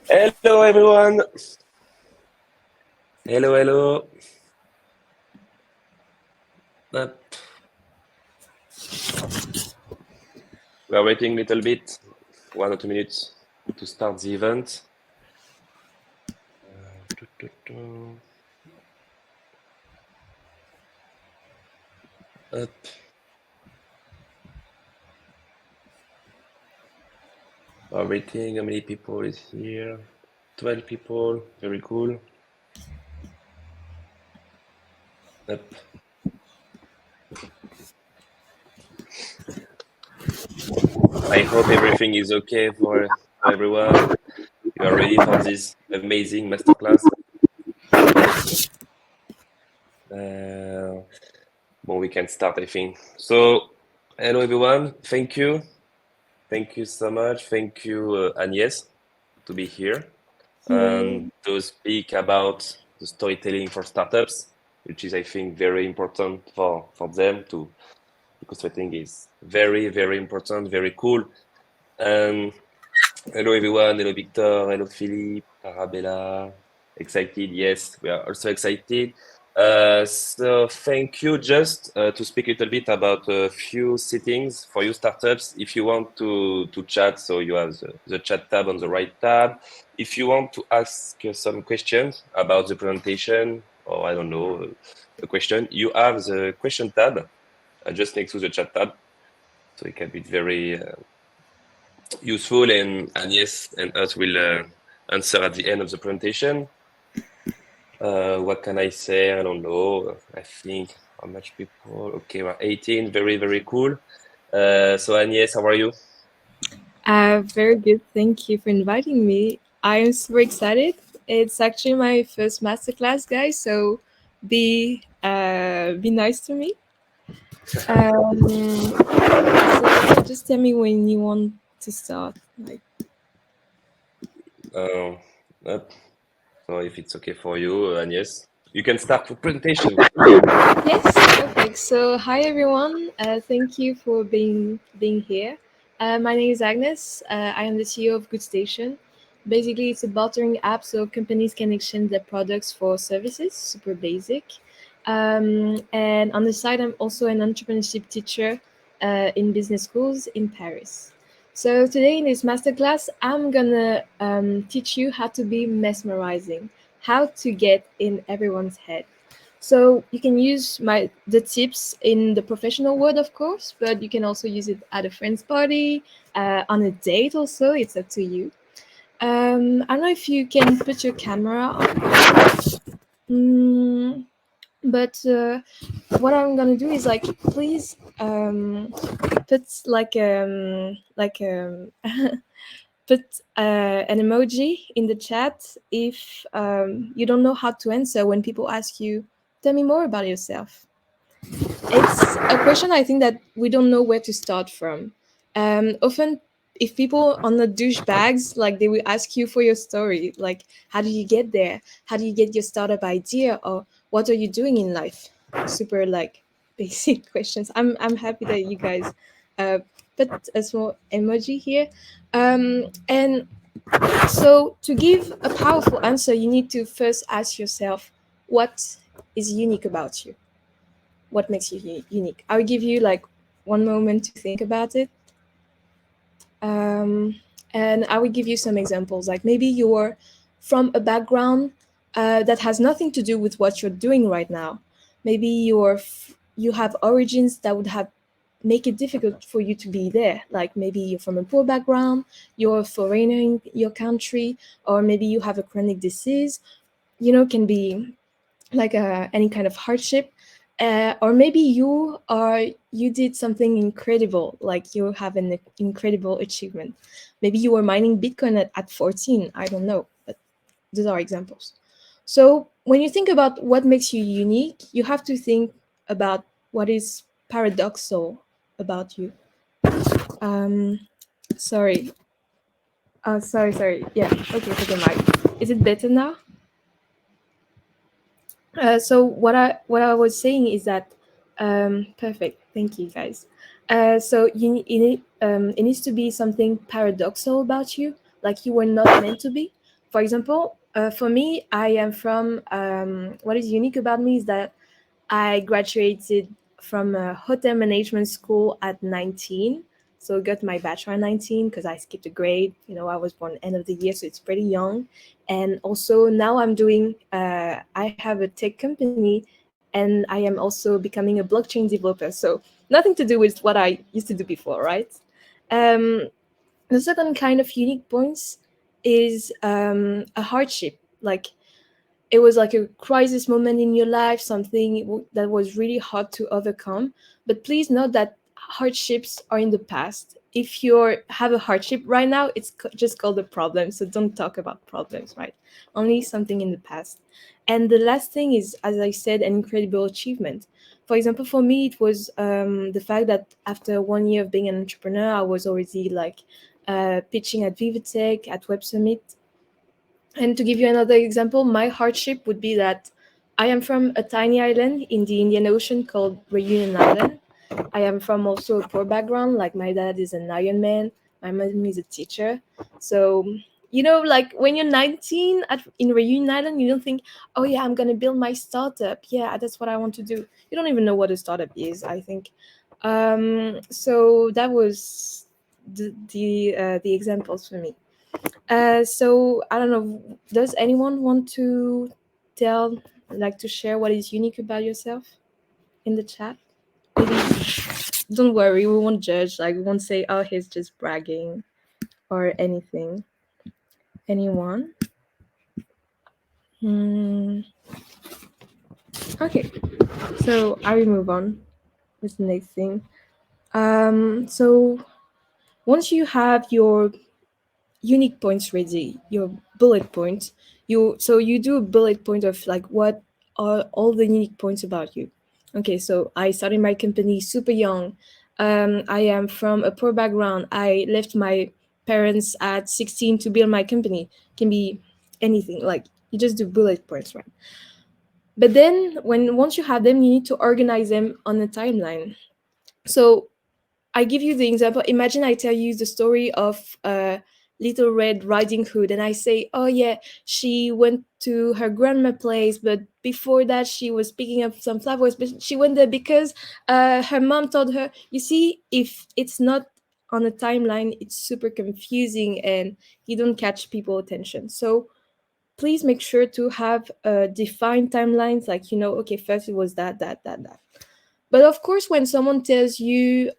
Hello everyone. Hello, hello. Up. We are waiting a little bit, 1 or 2 minutes to start the event. Tu, tu, tu. Up. We are waiting. How many people is here? 12 people. Very cool. Up. I hope everything is okay for everyone. You are ready for this amazing masterclass. Well, we can start, I think. So, hello everyone. Thank you. Thank you so much. Thank you, Agnès, to be here and to speak about the storytelling for startups, which is, I think, very important for them to, because I think is very, very important, very cool. And hello, everyone. Hello, Victor. Hello, Philippe, Arabella. Excited? Yes, we are also excited. So thank you. Just to speak a little bit about a few settings for you startups. If you want to chat, so you have the chat tab on the right tab. If you want to ask some questions about the presentation, or I don't know, a question, you have the question tab just next to the chat tab. So it can be very useful, and yes, and us will answer at the end of the presentation. What can I say? I don't know. I think how much people? Okay, we're 18. Very, very cool. So Agnès, how are you? Very good. Thank you for inviting me. I am super excited. It's actually my first masterclass, guys. So be nice to me. So just tell me when you want to start. Like Uh, up. So if it's okay for you, Agnès, you can start the presentation. yes, perfect. So hi everyone. Thank you for being here. My name is Agnes. I am the CEO of Good Station. Basically, it's a bartering app so companies can exchange their products for services. Super basic. And on the side, I'm also an entrepreneurship teacher in business schools in Paris. So today in this masterclass, I'm gonna teach you how to be mesmerizing, how to get in everyone's head. So you can use the tips in the professional world, of course, but you can also use it at a friend's party, on a date. Also, it's up to you. I don't know if you can put your camera on. Mm, but what I'm gonna do is like, please put put an emoji in the chat if you don't know how to answer when people ask you, tell me more about yourself. It's a question I think that we don't know where to start from. Often, if people on the douchebags, like they will ask you for your story, like how do you get there? How do you get your startup idea? Or what are you doing in life? Super like basic questions. I'm happy that you guys uh, put a small emoji here. And so to give a powerful answer, you need to first ask yourself, what is unique about you? What makes you unique? I'll give you like one moment to think about it. um, and I will give you some examples, like maybe you're from a background that has nothing to do with what you're doing right now. Maybe you have origins that would have make it difficult for you to be there, like maybe you're from a poor background, you're a foreigner in your country, or maybe you have a chronic disease, can be like any kind of hardship, or maybe you did something incredible, like you have an incredible achievement. Maybe you were mining bitcoin at 14, I don't know, but those are examples. So when you think about what makes you unique, you have to think about what is paradoxal about you. um sorry sorry, yeah, okay, for the mic, is it better now? So what I was saying is that perfect. Thank you, guys. So it needs to be something paradoxal about you, like you were not meant to be. For example, for me, I am from what is unique about me is that I graduated from a hotel management school at 19. So got my bachelor at 19 because I skipped a grade. I was born end of the year, so it's pretty young. And also now I'm doing, I have a tech company and I am also becoming a blockchain developer. So nothing to do with what I used to do before, right? Um, the second kind of unique points is a hardship. Like it was like a crisis moment in your life, something that was really hard to overcome. But please note that hardships are in the past. If you have a hardship right now, it's just called a problem. So don't talk about problems, right? Only something in the past. And the last thing is, as I said, an incredible achievement. For example, for me, it was the fact that after 1 year of being an entrepreneur, I was already like pitching at Vivatech, at Web Summit, and to give you another example, my hardship would be that I am from a tiny island in the Indian Ocean called Reunion Island. I am from also a poor background, like my dad is an Ironman, my mom is a teacher. So, like when you're 19 in Reunion Island, you don't think, oh yeah, I'm gonna build my startup. Yeah, that's what I want to do. You don't even know what a startup is, I think. So that was the examples for me. So I don't know. Does anyone want to tell, like, to share what is unique about yourself in the chat? Maybe don't worry, we won't judge. Like, we won't say, "Oh, he's just bragging" or anything. Anyone? Hmm. Okay, so I will move on with the next thing. So once you have your unique points ready, your bullet points, you do a bullet point of like what are all the unique points about you. Okay, so I started my company super young. I am from a poor background. I left my parents at 16 to build my company. Can be anything. Like you just do bullet points, right? But then when once you have them, you need to organize them on a timeline. So I give you the example. Imagine I tell you the story of Little Red Riding Hood, and I say, "Oh yeah, she went to her grandma place, but before that, she was picking up some flowers. But she went there because her mom told her." You see, if it's not on a timeline, it's super confusing, and you don't catch people attention. So please make sure to have defined timelines. Like okay, first it was that. But of course, when someone tells you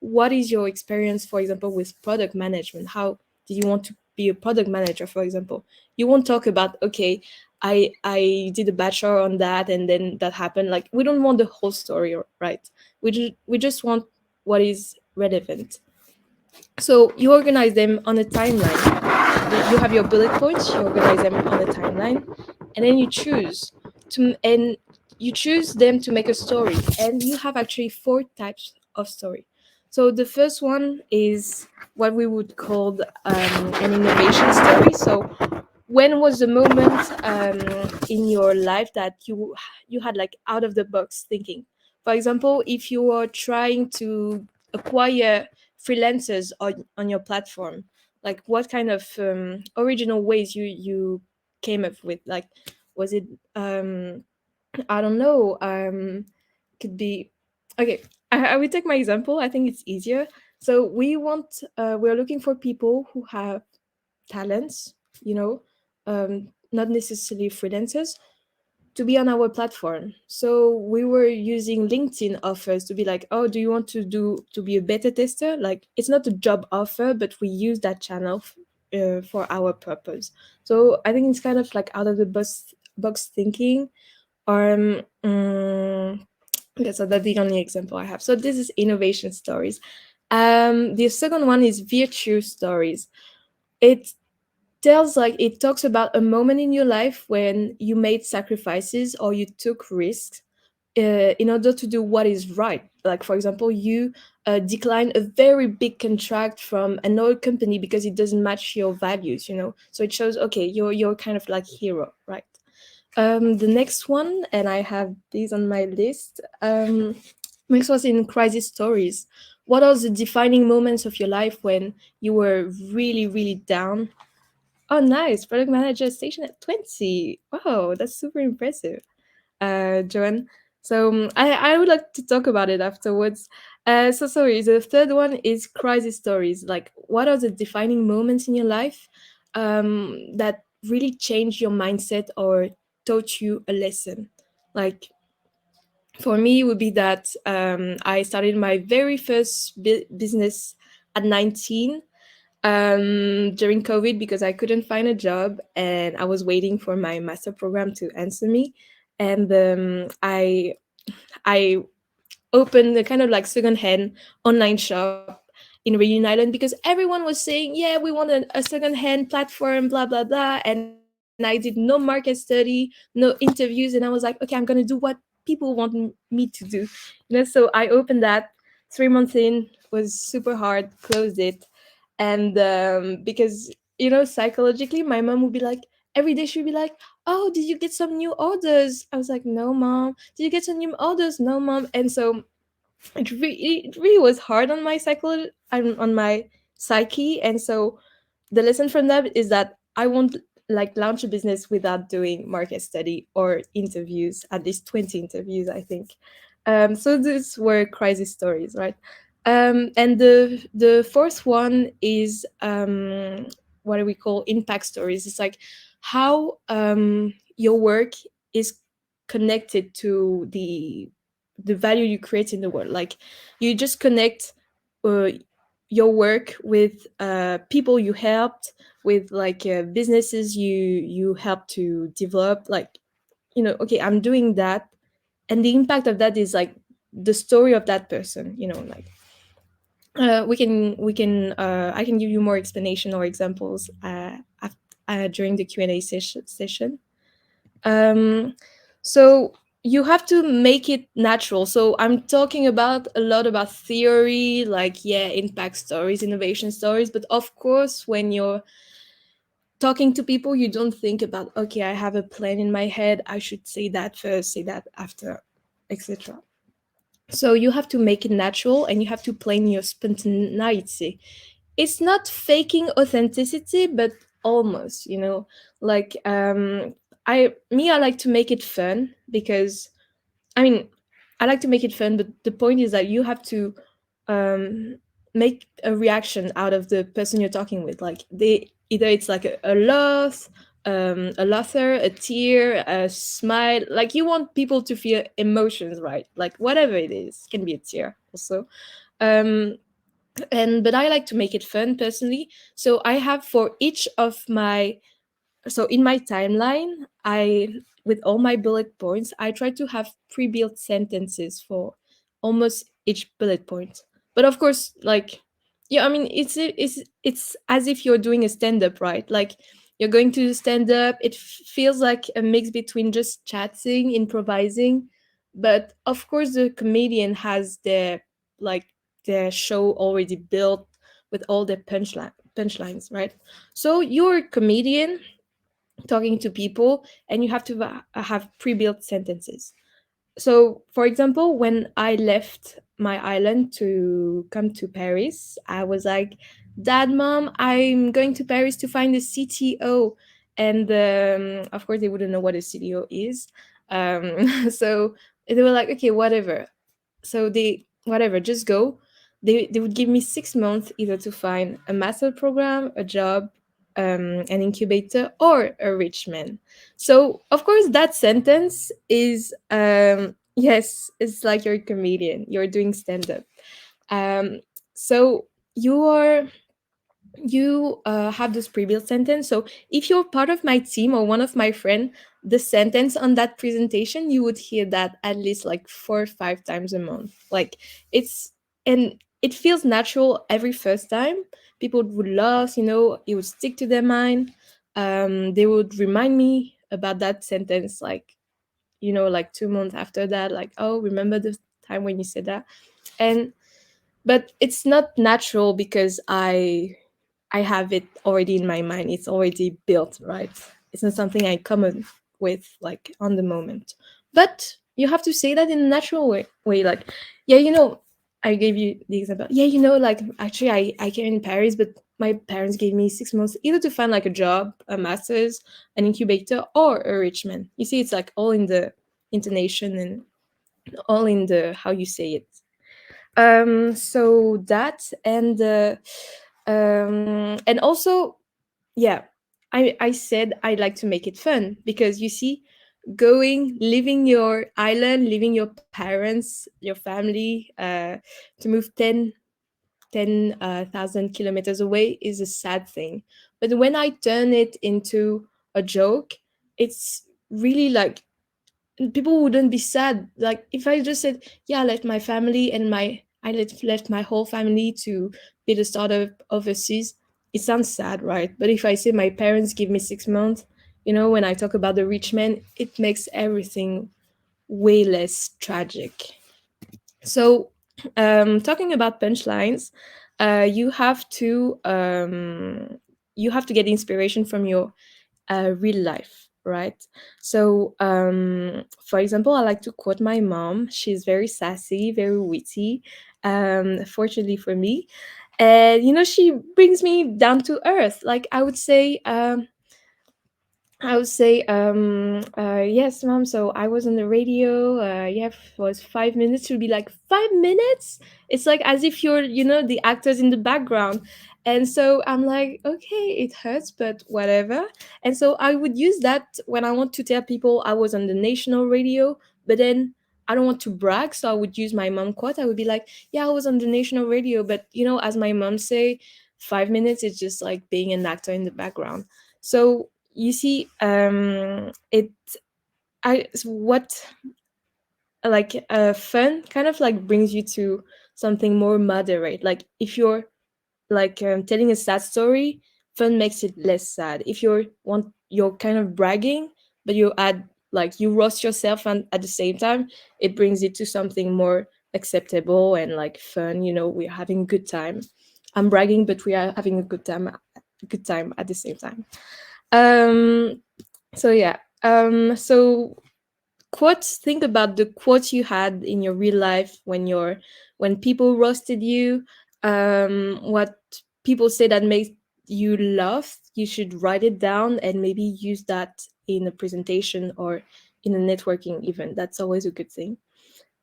what is your experience, for example, with product management, how did you want to be a product manager, for example, you won't talk about, okay, I did a bachelor on that and then that happened. Like we don't want the whole story, right? We just want what is relevant. So you organize them on a timeline. You have your bullet points, you organize them on a timeline, and then you choose them to make a story. And you have actually four types of story. So the first one is what we would call an innovation story. So when was the moment in your life that you had like out of the box thinking? For example, if you are trying to acquire freelancers on your platform, like what kind of original ways you came up with? Like was it I don't know, could be okay. I will take my example. I think it's easier. So we're looking for people who have talents, you know, not necessarily freelancers, to be on our platform. So we were using LinkedIn offers to be like, oh, do you want to be a beta tester? Like it's not a job offer, but we use that channel for our purpose. So I think it's kind of like out of the box thinking. Or okay, so that's the only example I have. So this is innovation stories. The second one is virtue stories. It it talks about a moment in your life when you made sacrifices or you took risks in order to do what is right. Like for example, you decline a very big contract from an old company because it doesn't match your values. So it shows, okay, you're kind of like hero, right? The next one, and I have these on my list. Next was in crisis stories. What are the defining moments of your life when you were really, really down? Oh, nice. Product manager station at 20. Wow, that's super impressive, Joanne. So I would like to talk about it afterwards. So sorry, the third one is crisis stories. Like, what are the defining moments in your life that really changed your mindset or taught you a lesson? Like, for me, it would be that I started my very first business at 19 during COVID because I couldn't find a job and I was waiting for my master program to answer me. And I opened a kind of like secondhand online shop in Reunion Island because everyone was saying, yeah, we want a secondhand platform, blah, blah, blah. And I did no market study, no interviews. And I was like, okay, I'm going to do what people want me to do. So I opened that 3 months in, was super hard, closed it. And because, psychologically, my mom would be like, every day she'd be like, oh, did you get some new orders? I was like, no, mom. Did you get some new orders? No, mom. And so it really was hard on my on my psyche. And so the lesson from that is that I won't like launch a business without doing market study or interviews, at least 20 interviews, I think. So these were crisis stories, right? And the fourth one is what do we call impact stories. It's like how your work is connected to the value you create in the world. Like, you just connect uh, your work with people you helped, with like businesses you helped to develop. Like, okay, I'm doing that, and the impact of that is like the story of that person. Like, I can give you more explanation or examples during the Q&A session. um, so you have to make it natural. So I'm talking about a lot about theory, like, yeah, impact stories, innovation stories. But of course, when you're talking to people, you don't think about, okay, I have a plan in my head. I should say that first, say that after, etc. So you have to make it natural and you have to play in your spontaneity. It's not faking authenticity, but almost, like I like to make it fun because I mean, I like to make it fun, but the point is that you have to um, make a reaction out of the person you're talking with. Like, they either it's like a laugh, a laughter, a tear, a smile. Like, you want people to feel emotions, right? Like, whatever it is, can be a tear also. Um, and but I like to make it fun personally. So I have for each of my so in my timeline, I with all my bullet points, I try to have pre-built sentences for almost each bullet point. But of course, like, yeah, I mean, it's as if you're doing a stand-up, right? Like, you're going to stand up. It feels like a mix between just chatting, improvising, but of course the comedian has like their show already built with all the punchlines, right? So you're a comedian talking to people, and you have to have pre-built sentences. So for example, when I left my island to come to Paris, I was like, dad, mom, I'm going to Paris to find a CTO. And of course they wouldn't know what a CTO is. So they were like, okay, whatever. So they, whatever, just go. They would give me 6 months either to find a master program, a job, an incubator, or a rich man. So of course that sentence is yes, it's like you're a comedian, you're doing stand-up. So you are you have this pre-built sentence. So if you're part of my team or one of my friend, the sentence on that presentation, you would hear that at least like 4 or 5 times a month. Like, it's and it feels natural every first time. People would laugh, it would stick to their mind. They would remind me about that sentence, like, like 2 months after that, like, oh, remember the time when you said that. And but it's not natural because I have it already in my mind. It's already built, right? It's not something I come up with like on the moment. But you have to say that in a natural way. Like, yeah, I gave you the example. Yeah, like, actually I came in Paris, but my parents gave me 6 months either to find like a job, a master's, an incubator, or a rich man. You see, it's like all in the intonation and all in the how you say it. So that and also, yeah, I said I like to make it fun because you see, going, leaving your island, leaving your parents, your family, to move 10,000 kilometers away is a sad thing. But when I turn it into a joke, it's really like people wouldn't be sad. Like if I just said, yeah, I left my family and left my whole family to be the startup overseas, it sounds sad, right? But if I say my parents give me 6 months, when I talk about the rich man, it makes everything way less tragic. So, talking about punchlines, you have to get inspiration from your real life, right? So, for example, I like to quote my mom. She's very sassy, very witty. Fortunately for me, and she brings me down to earth. Like I would say, yes, mom. So I was on the radio. Yeah, was 5 minutes. She'll be like, 5 minutes. It's like as if you're, the actors in the background. And so I'm like, okay, it hurts, but whatever. And so I would use that when I want to tell people I was on the national radio, but then I don't want to brag. So I would use my mom quote. I would be like, yeah, I was on the national radio, but as my mom say, 5 minutes is just like being an actor in the background. So you see, it I what like fun kind of like brings you to something more moderate. Like if you're like telling a sad story, fun makes it less sad. If you're kind of bragging, but you add like you roast yourself, and at the same time it brings it to something more acceptable and like fun. We're having a good time. I'm bragging, but we are having a good time at the same time. um so yeah. So quotes, think about the quotes you had in your real life when people roasted you. What people say that makes you laugh, you should write it down and maybe use that in a presentation or in a networking event. That's always a good thing.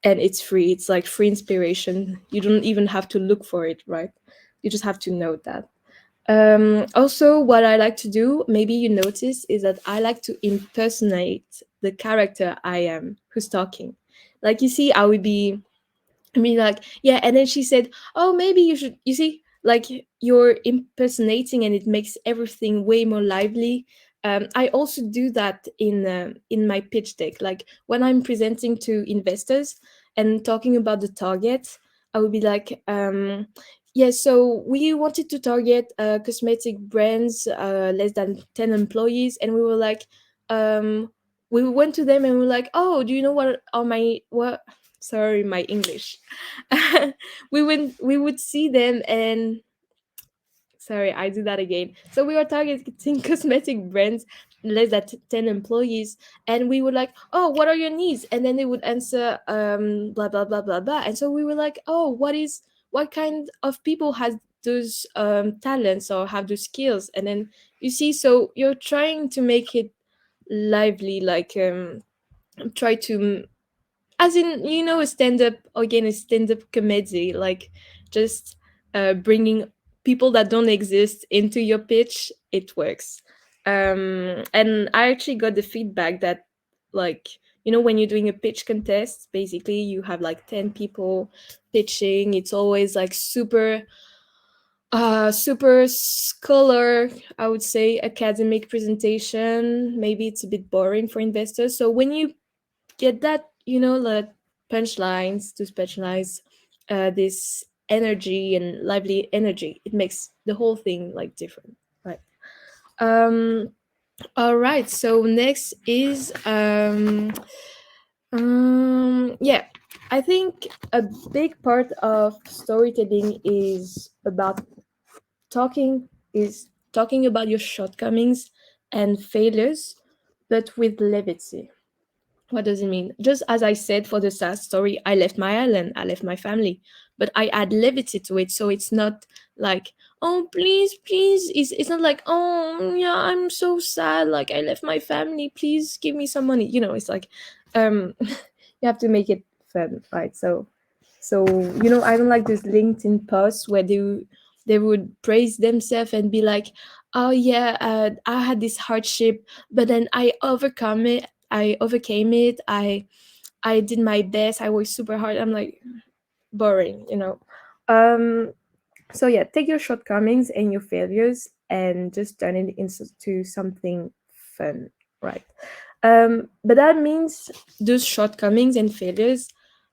And it's free. It's like free inspiration. You don't even have to look for it, right? You just have to know that. Also, what I like to do, maybe you notice, is that I like to impersonate the character I am who's talking. Like, you see, I would be I mean, like, yeah, and then she said, "Oh, maybe you should." You see, like you're impersonating, and it makes everything way more lively. I also do that in my pitch deck. Like when I'm presenting to investors and talking about the target, I would be like, "Yeah, so we wanted to target cosmetic brands, less than 10 employees, and we were like." We went to them and we were like, "Oh, do you know what sorry, my English." We would see them and sorry, I do that again. So we were targeting cosmetic brands less than 10 employees, and we were like, "Oh, what are your needs?" And then they would answer blah blah blah blah blah. And so we were like, "Oh, what kind of people has those talents or have those skills?" And then you see, so you're trying to make it lively, like try to, as in, a stand-up, again, a stand-up comedy, like just bringing people that don't exist into your pitch. It works. And I actually got the feedback that, like, when you're doing a pitch contest, basically you have like 10 people pitching. It's always like super scholar, I would say, academic presentation. Maybe it's a bit boring for investors. So when you get that, like punchlines to specialize this energy and lively energy, it makes the whole thing like different, right? um all right, so next is yeah, I think a big part of storytelling is talking about your shortcomings and failures, but with levity. What does it mean? Just as I said for the sad story, I left my island, I left my family. but I add levity to it, so it's not like, oh please please, it's not like, oh yeah, I'm so sad, like I left my family, please give me some money, it's like, you have to make it fun, right? So I don't like those LinkedIn posts where they would praise themselves and be like, oh yeah, I had this hardship, but then I overcame it, I did my best, I worked super hard. I'm like, boring. um so yeah, take your shortcomings and your failures and just turn it into something fun, right? But that means those shortcomings and failures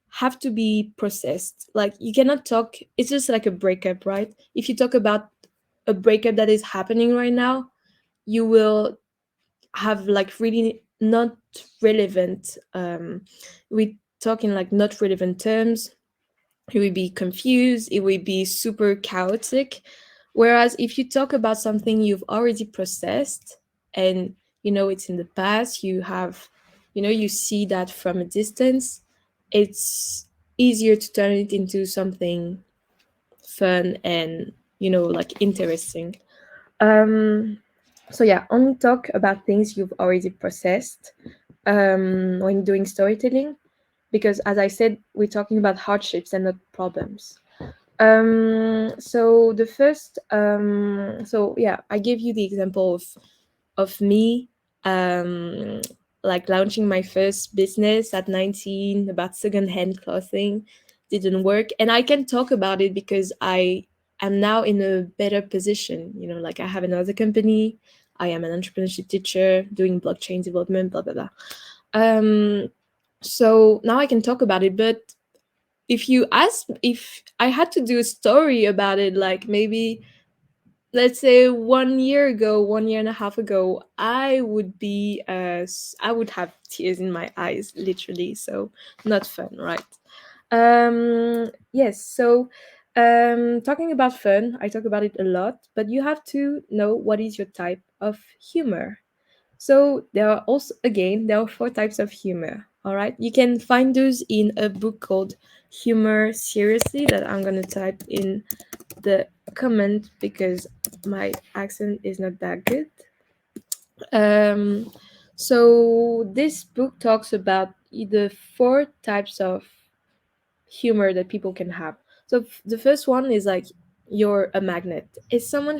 have to be processed. Like, you cannot talk, it's just like a breakup, right? If you talk about a breakup that is happening right now, you will have like really not relevant, we talk in like not relevant terms, it would be confused, it would be super chaotic. Whereas if you talk about something you've already processed, and it's in the past, you see that from a distance, it's easier to turn it into something fun and like interesting. um so yeah, only talk about things you've already processed when doing storytelling, because as I said, we're talking about hardships and not problems. So the first, so yeah, I gave you the example of me, um, like launching my first business at 19 about secondhand clothing. Didn't work, and I can talk about it because I am now in a better position. Like, I have another company. I am an entrepreneurship teacher doing blockchain development, blah blah blah. Um, so now I can talk about it, but if I had to do a story about it, like maybe let's say 1 year ago, 1 year and a half ago, I would have tears in my eyes, literally. So not fun, right? Yes. So talking about fun, I talk about it a lot, but you have to know what is your type of humor. So there are four types of humor. All right, you can find those in a book called Humor Seriously that I'm gonna type in the comment because my accent is not that good. Um, so this book talks about the four types of humor that people can have. So the first one is like, you're a magnet. It's someone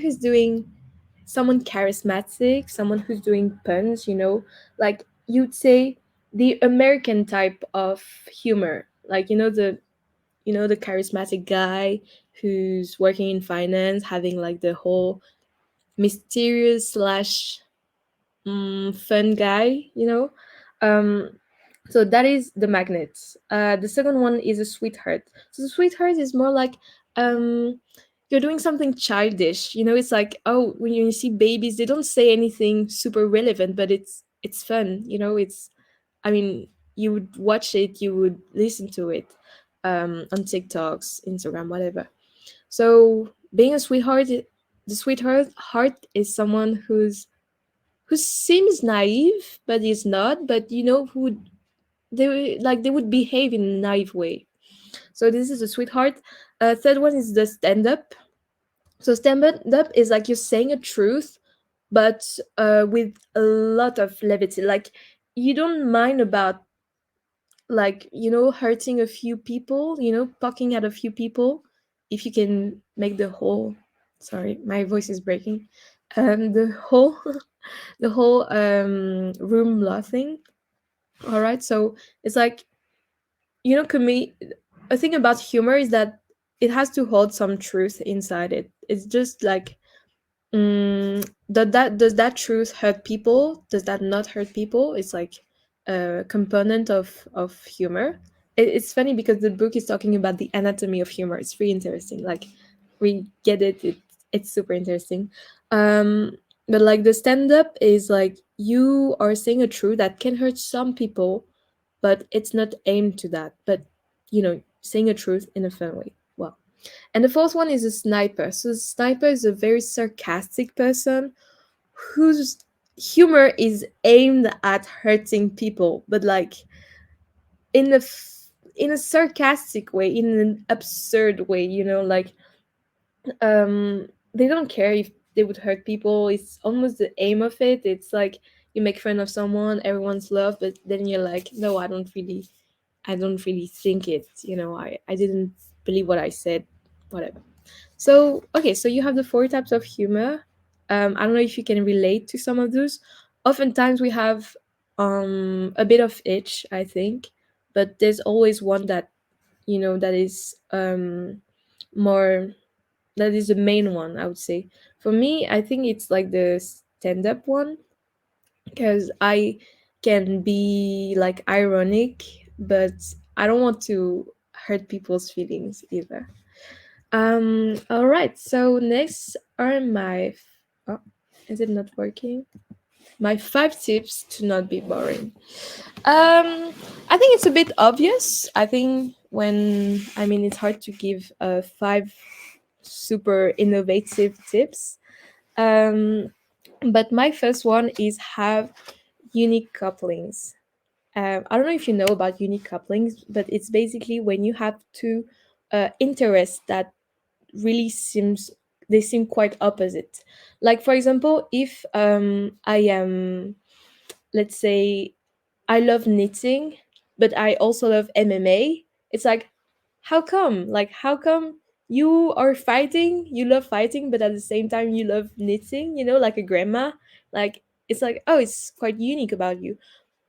charismatic, someone who's doing puns, like you'd say the American type of humor, like the charismatic guy who's working in finance, having like the whole mysterious slash fun guy, um so that is the magnets. The second one is a sweetheart. So the sweetheart is more like, um you're doing something childish. It's like, oh, when you see babies, they don't say anything super relevant, but it's fun. It's, I mean, you would watch it, you would listen to it, on TikToks, Instagram, whatever. So being a sweetheart, the sweetheart heart is someone who seems naive but is not, but who they would behave in a naive way. So this is a sweetheart. Third one is the stand up. So stand up is like you're saying a truth, but with a lot of levity. Like, you don't mind about, like, hurting a few people, poking at a few people, if you can make the whole, sorry, my voice is breaking, the whole the whole room laughing. All right, so it's like, a thing about humor is that it has to hold some truth inside it. It's just like, does that truth hurt people? Does that not hurt people? It's like a component of humor. It's funny because the book is talking about the anatomy of humor. It's really interesting. Like, we get it. It's super interesting. Um, but like the stand up is like, you are saying a truth that can hurt some people, but it's not aimed to that. But saying a truth in a fun way. Well, and the fourth one is a sniper. So the sniper is a very sarcastic person whose humor is aimed at hurting people, but like in a in a sarcastic way, in an absurd way, like they don't care if they would hurt people. It's almost the aim of it. It's like you make fun of someone, everyone's love, but then you're like, no, I don't really think it. I didn't believe what I said, whatever. So, okay, so you have the four types of humor. I don't know if you can relate to some of those. Oftentimes we have a bit of each, I think, but there's always one that, that is more, that is the main one, I would say. For me, I think it's like the stand up one, because I can be like ironic, but I don't want to hurt people's feelings either. All right. So next are oh, is it not working? My 5 tips to not be boring. I think it's a bit obvious. I think it's hard to give 5 super innovative tips. Um, but my first one is have unique couplings. I don't know if you know about unique couplings, but it's basically when you have two interests that really seem quite opposite. Like for example, if I am, let's say, I love knitting, but I also love MMA. It's like, how come? Like, how come you are fighting, you love fighting, but at the same time you love knitting, like a grandma? Like, it's like, oh, it's quite unique about you.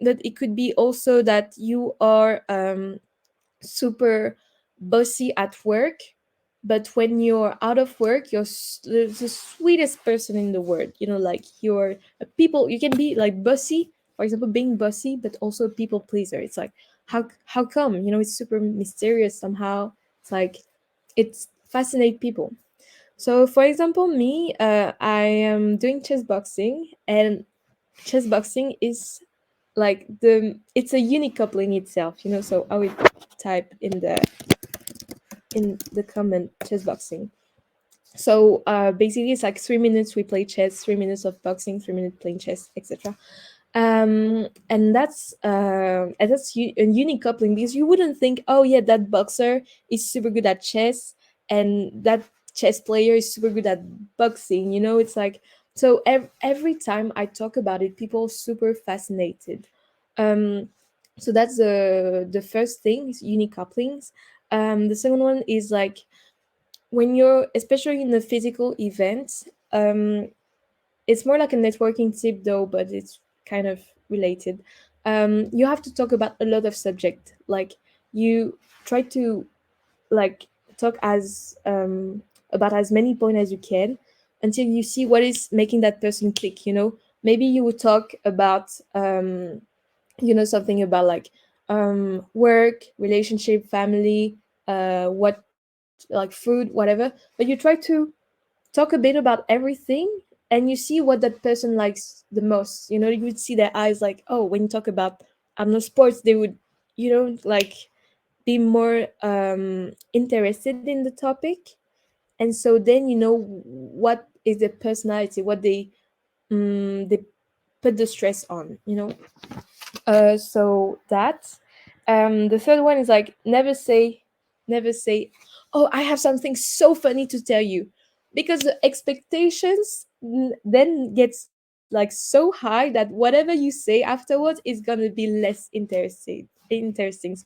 But it could be also that you are super bossy at work, but when you're out of work, you're the sweetest person in the world. Like you're a people. You can be like bossy, for example, being bossy, but also a people pleaser. It's like, how come? It's super mysterious somehow. It's like it's fascinate people. So, for example, me, I am doing chess boxing, and chess boxing is like it's a unique coupling itself. So I would type in the comment chess boxing. So basically it's like 3 minutes we play chess, 3 minutes of boxing, 3 minutes playing chess, etc. And that's a unique coupling, because you wouldn't think, oh yeah, that boxer is super good at chess and that chess player is super good at boxing. It's like, so every time I talk about it, people are super fascinated. um so that's the first thing, is unique couplings. The second one is like, when you're especially in a physical event, it's more like a networking tip though, but it's kind of related. You have to talk about a lot of subject. Like, you try to like talk as about as many points as you can, until you see what is making that person click. Maybe you would talk about something about like work, relationship, family, what, like food, whatever, but you try to talk a bit about everything, and you see what that person likes the most. You would see their eyes, like, oh, when you talk about, I don't know, sports, they would, like, be more interested in the topic. And so then what is their personality, what they put the stress on. So that. The third one is like, never say, oh, I have something so funny to tell you, because the expectations then gets like so high that whatever you say afterwards is gonna be less interesting,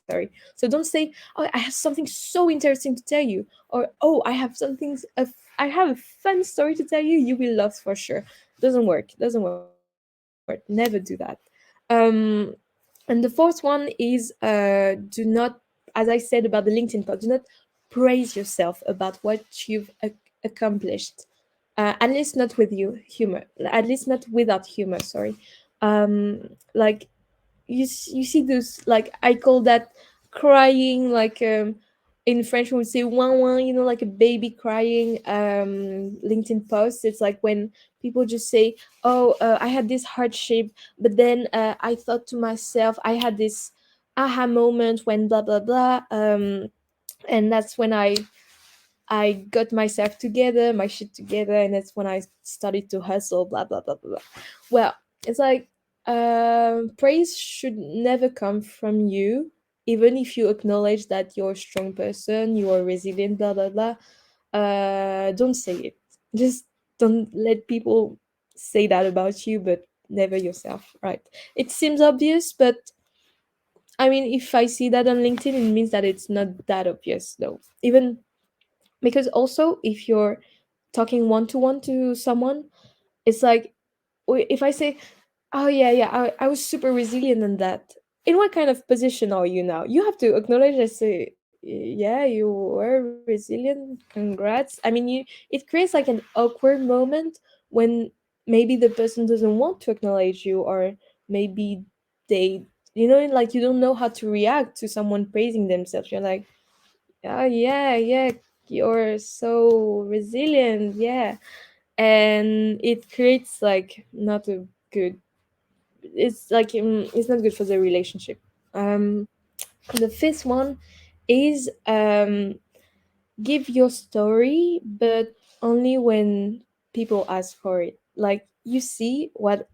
sorry. So don't say, oh, I have something so interesting to tell you, or, oh, I have a fun story to tell you, you will love for sure. Doesn't work, never do that. um and the fourth one is, do not, as I said about the LinkedIn post, do not praise yourself about what you've accomplished. At least not with humor. At least not without humor. Sorry. Like, you see those, like, I call that crying, like, in French we would say wah wah, like a baby crying LinkedIn post. It's like when people just say, oh, I had this hardship, but then I thought to myself, I had this aha moment when blah blah blah, and that's when I got myself together, my shit together, and that's when I started to hustle, blah blah blah blah blah. Well, it's like, praise should never come from you. even if you acknowledge that you're a strong person, you are resilient, blah blah blah, don't say it. Just don't let people say that about you, but never yourself, right? It seems obvious, but I mean, if I see that on LinkedIn, it means that it's not that obvious, though. Even because also, if you're talking one to one to someone, it's like, if I say, oh yeah, yeah, I was super resilient in that. In what kind of position are you now? You have to acknowledge and say, yeah, you were resilient. Congrats. I mean, it creates like an awkward moment when maybe the person doesn't want to acknowledge you, or maybe they, like you don't know how to react to someone praising themselves. You're like, oh yeah, yeah, you're so resilient, yeah, and it creates like not a good, it's like it's not good for the relationship. um the fifth one is give your story, but only when people ask for it. Like, you see what,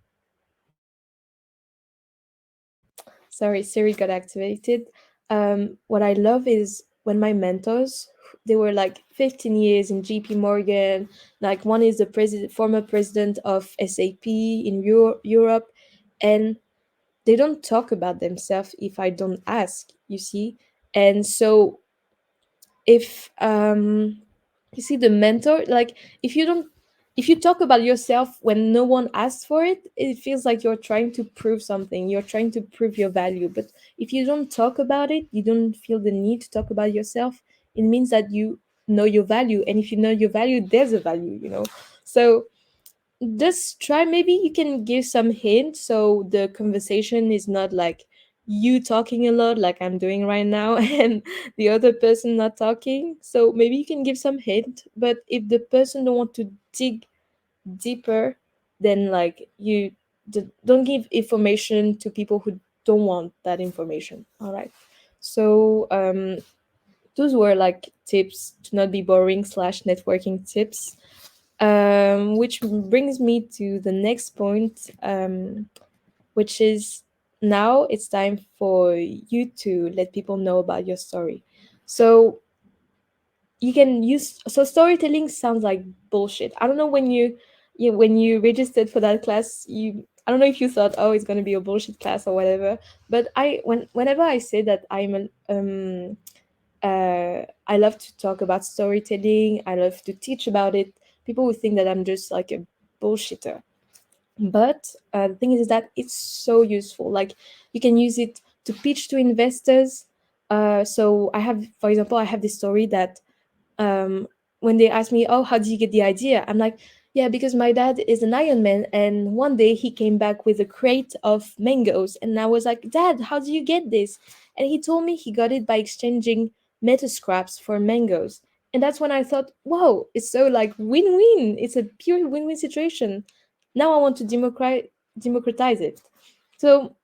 sorry, Siri got activated. What I love is when my mentors, they were like 15 years in JP Morgan, like one is the president, former president of SAP in Europe, and they don't talk about themselves if I don't ask, you see. And so if you see the mentor, like, if you don't, if you talk about yourself when no one asks for it, it feels like you're trying to prove something, you're trying to prove your value. But if you don't talk about it, you don't feel the need to talk about yourself, it means that you know your value, and if you know your value, there's a value. So just try, maybe you can give some hint so the conversation is not like you talking a lot like I'm doing right now and the other person not talking. So maybe you can give some hint, but if the person don't want to dig deeper, then like you don't give information to people who don't want that information. All right. So those were like tips to not be boring slash networking tips, which brings me to the next point, which is now it's time for you to let people know about your story. So you can use, so storytelling sounds like bullshit. I don't know, when you registered for that class, I don't know if you thought, oh, it's going to be a bullshit class or whatever. But whenever I say that I'm an I love to talk about storytelling, I love to teach about it, people would think that I'm just like a bullshitter. But the thing is that it's so useful. Like, you can use it to pitch to investors. So I have, for example, I have this story that, um, when they ask me, "Oh, how did you get the idea?" I'm like, "Yeah, because my dad is an Iron Man, and one day he came back with a crate of mangoes, and I was like, Dad, how do you get this?" And he told me he got it by exchanging metal scraps for mangoes, and that's when I thought, "Whoa, it's so like win-win. It's a pure win-win situation." Now I want to democratize it. So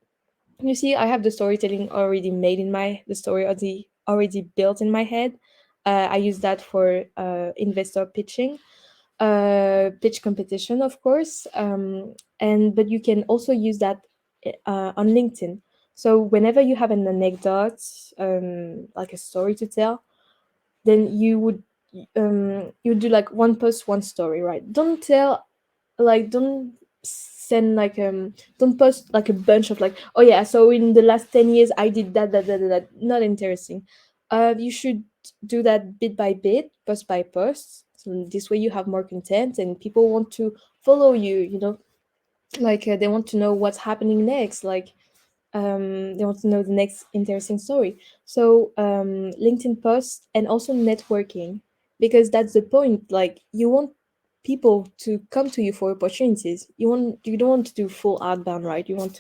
you see, I have the storytelling already made in the story already built in my head. I use that for investor pitching, pitch competition, of course, and but you can also use that on LinkedIn. So whenever you have an anecdote, like a story to tell, then you would do like one post, one story, right? Don't tell, like, send like don't post like a bunch of like, oh yeah, so in the last 10 years I did that. Not interesting. You should do that bit by bit, post by post, so this way you have more content and people want to follow you. Like, they want to know what's happening next. Like, they want to know the next interesting story. So LinkedIn posts and also networking, because that's the point. Like, you want people to come to you for opportunities. You don't want to do full outbound, right? You want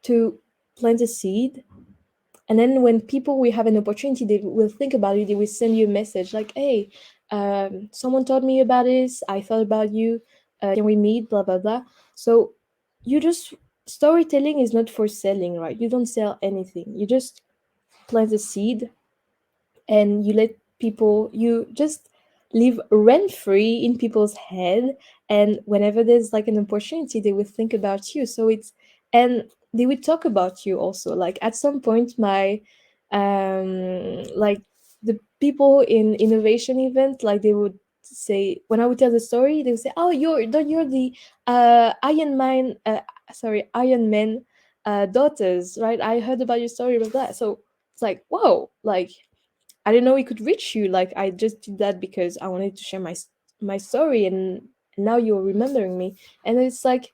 to plant a seed, and then when people will have an opportunity, they will think about you, they will send you a message like, hey, someone told me about this, I thought about you, can we meet, blah blah blah. So you just, storytelling is not for selling, right? You don't sell anything, you just plant a seed, and you let people, you just live rent free in people's head, and whenever there's like an opportunity, they will think about you. So it's, and they would talk about you also. Like at some point, my like the people in innovation event, like they would say, when I would tell the story, they would say, "Oh, you're the Iron Man, Iron Man daughters, right? I heard about your story, blah blah." So it's like, whoa, like I didn't know it could reach you. Like I just did that because I wanted to share my story, and now you're remembering me. And it's like,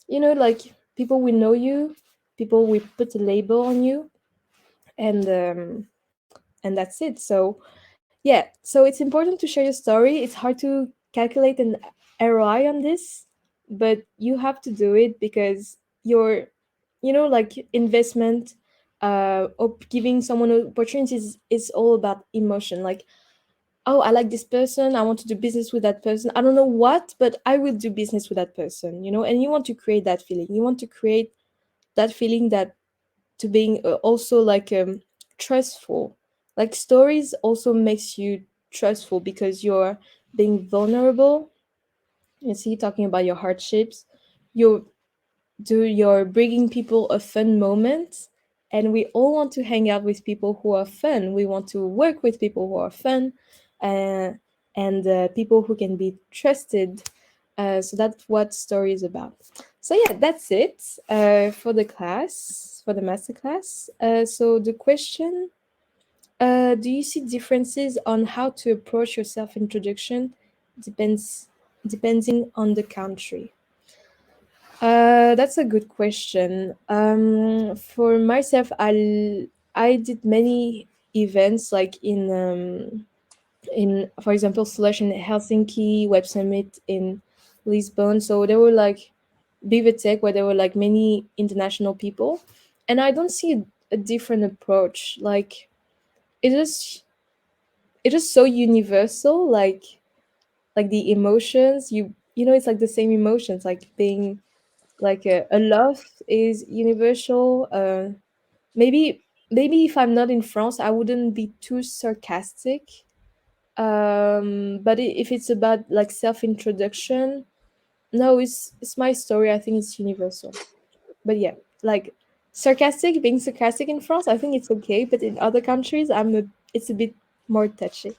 like people will know you, people will put a label on you, and that's it. So yeah, so it's important to share your story. It's hard to calculate an ROI on this, but you have to do it because your, like investment, or giving someone opportunities is all about emotion. Like, oh, I like this person, I want to do business with that person, I don't know what, but I will do business with that person, and you want to create that feeling. You want to create that feeling, that to being also like trustful. Like stories also makes you trustful because you're being vulnerable. You see, talking about your hardships, you're you're bringing people a fun moment, and we all want to hang out with people who are fun. We want to work with people who are fun, uh, and people who can be trusted. So that's what story is about. So yeah, that's it for the class, for the master class. So the question: do you see differences on how to approach your self introduction? Depends depending on the country. That's a good question. For myself, I did many events like in for example Slush in Helsinki, Web Summit in Lisbon. So there were like Bibliothek where there were like many international people, and I don't see a different approach. Like it is it is so universal. Like the emotions, it's like the same emotions, like being like a love is universal. Maybe if I'm not in France, I wouldn't be too sarcastic. But if it's about like self introduction, no, it's my story. I think it's universal. But yeah, like being sarcastic in France, I think it's okay. But in other countries, it's a bit more touchy.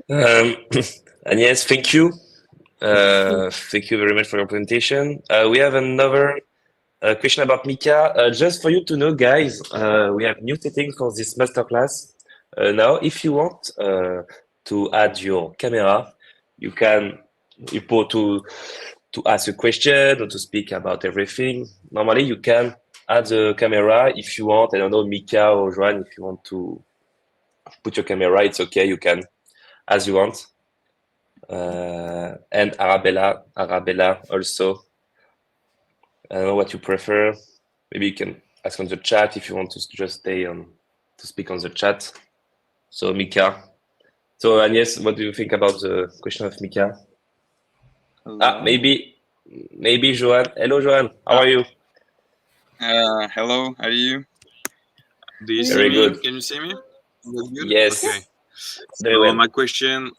Um, and yes, thank you. Thank you very much for your presentation. We have another question about Mika. Just for you to know, guys, we have new settings for this masterclass. Now, if you want to add your camera, you can you put to ask a question or to speak about everything. Normally, you can add the camera if you want. I don't know, Mika or Joan, if you want to put your camera, it's okay. You can as you want. And Arabella also. I don't know what you prefer. Maybe you can ask on the chat if you want to just stay on to speak on the chat. So Mika. So Agnes, what do you think about the question of Mika? Hello. Maybe Johan. Hello Johan. How Ah, are you? hello. How are you? Do you see Very me? good. Can you see me? That's good. Yeah. Okay. Yes, very So well. my question,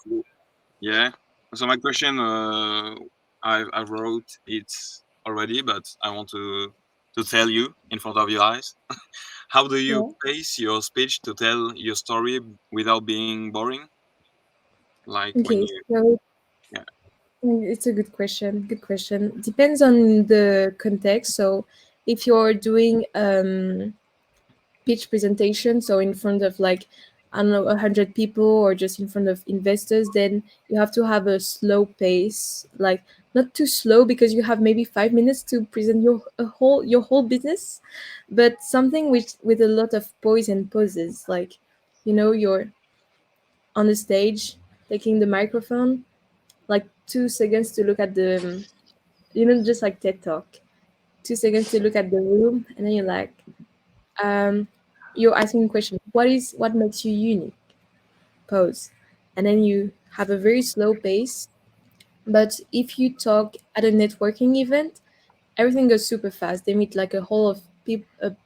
yeah. So my question, I wrote it already, but I want to tell you in front of your eyes. How do you Yeah. pace your speech to tell your story without being boring? Like when Okay. you, So yeah. it's a good question. Good question. Depends on the context. So if you're doing pitch presentation, so in front of like, I don't know, 100 people, or just in front of investors, then you have to have a slow pace, like not too slow because you have maybe 5 minutes to present your whole business, but something with a lot of poise and poses, like you're on the stage taking the microphone, like 2 seconds to look at the, just like TED Talk, 2 seconds to look at the room, and then you're like, um, you're asking a question. What makes you unique? Pose, and then you have a very slow pace. But if you talk at a networking event, everything goes super fast. They meet like a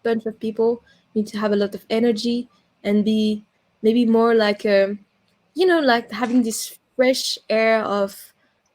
bunch of people. You need to have a lot of energy and be maybe more like like having this fresh air of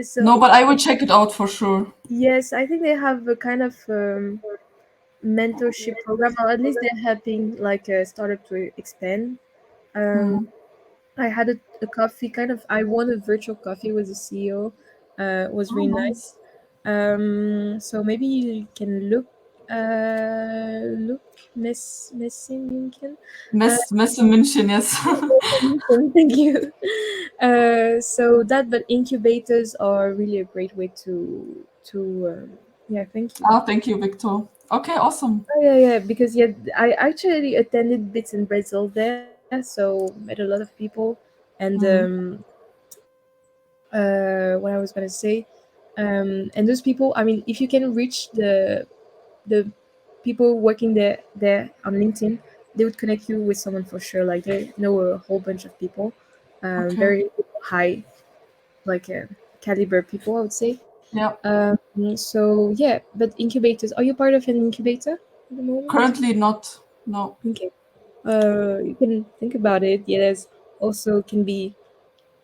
So No, but I will check it out for sure. yes, I think they have a kind of mentorship program, or at least they're helping like a startup to expand. Um, Hmm. I had a coffee kind of. I won a virtual coffee with the CEO. It was Oh, really nice. nice. So maybe you can look missing Lincoln. Uh, Messe München, yes. Thank you. So that, but incubators are really a great way yeah, thank you. Ah, thank you, Victor. Okay, awesome. Oh, yeah, because yeah, I actually attended Bits in Brazil there, so met a lot of people, and Hmm. what I was gonna say, and those people. I mean, if you can reach the people working there on LinkedIn, they would connect you with someone for sure. Like they know a whole bunch of people, Okay. very high like caliber people, I would say. Yeah. So yeah, but incubators. Are you part of an incubator at the moment? Currently not. No. Okay. You can think about it. Yeah, there's also can be,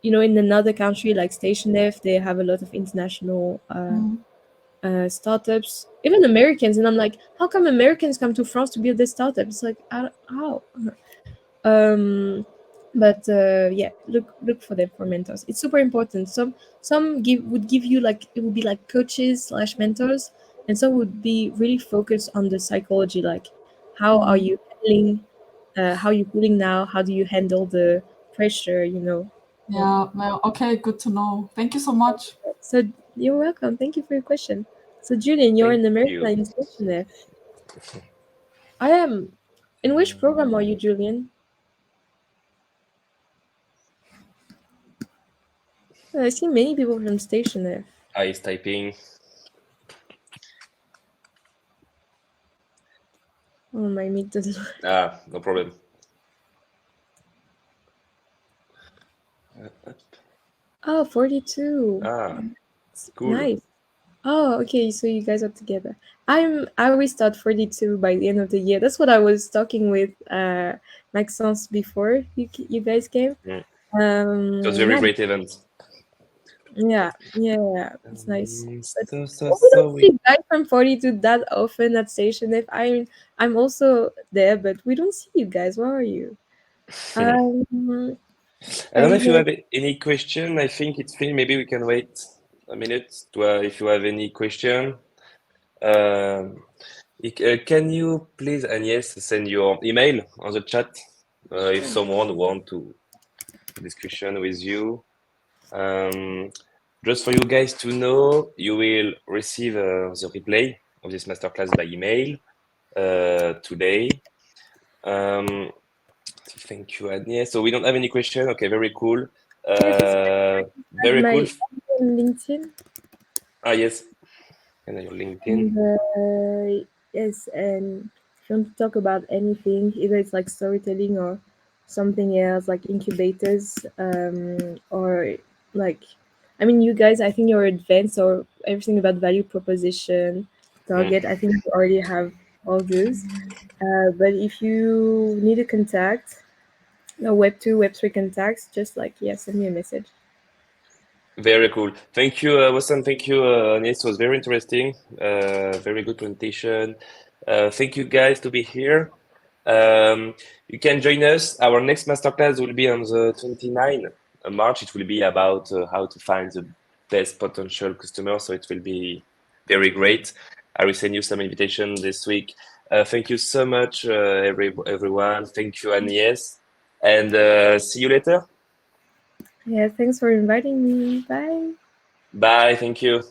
in another country like Station F, they have a lot of international Hmm. startups, even Americans. And I'm like, how come Americans come to France to build this startup? It's like, how? Um, but yeah, look for them for mentors. It's super important. Some would give you like it would be like coaches slash mentors, and some would be really focused on the psychology, like how are Hmm. you handling, how you feeling now, how do you handle the pressure. Um, Yeah. Well, okay, good to know. Thank you so much. so you're welcome. Thank you for your question. So Julian, you're Thank in America you. in station there. I am. In which program are you, Julian? I see many people from station there. Ice typing. Oh, my meat doesn't. Ah, no problem. Oh, 42. Ah, cool. Nice. Oh, okay. So you guys are together. I always thought 42 by the end of the year. That's what I was talking with Maxence before you guys came. Mm. It was very Yeah, great event. yeah. It's nice. But So so we don't so we see guys from 42 that often at station. If I'm also there, but we don't see you guys. Where are you? Um, I don't know if you anyway, have any question. I think it's fine. Maybe we can wait a minute to if you have any question. Um, can you please, Agnes, send your email on the chat if someone want to discussion with you. Um, just for you guys to know, you will receive the replay of this masterclass by email today. Um, thank you, Agnes. So we don't have any question. Okay, very cool. yes, add Very cool. my on LinkedIn. Ah, yes. And your LinkedIn. And yes, and if you want to talk about anything, either it's like storytelling or something else, like incubators, or like, I mean, you guys, I think you're advanced or everything about value proposition, target. Mm. I think you already have all those. But if you need a contact, a Web2, Web3 contacts, just like, yeah, send me a message. Very cool. Thank you, Wassan. Thank you, Agnes. It was very interesting. Very good presentation. Thank you guys to be here. You can join us. Our next masterclass will be on the 29th of March. It will be about how to find the best potential customer. So it will be very great. I will send you some invitation this week. Thank you so much, everyone. Thank you, Agnes. And see you later. Yeah, thanks for inviting me. Bye. Bye. Thank you.